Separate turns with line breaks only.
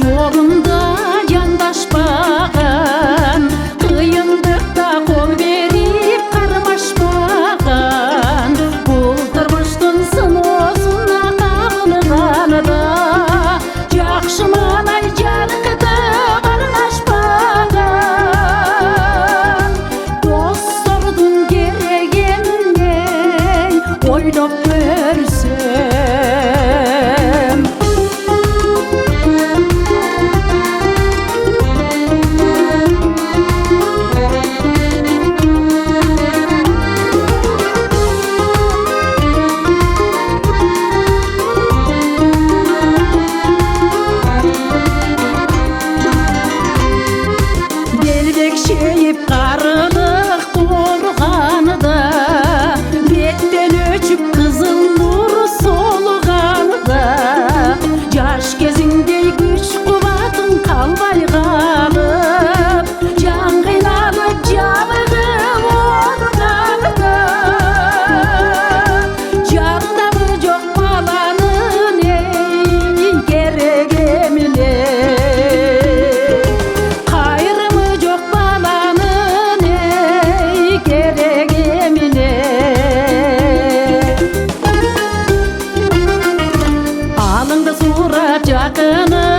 жолында жандашпаған, қиындықта қол беріп қармашпаған, бұл тұрмыштың сыносына қағылғанында жақшы малай жарқыды аралашпаған. Достордың керегеннен ойлап көрсем, шейіп қарылық толғаныда, беттен өчіп қызыл нұр солғаныда, жаш кезіңдей күш қуатың қалмай қалып, жан қиналып жабығып орғаныда, жақтабы жоқ баланың ей керек еміне, жақыны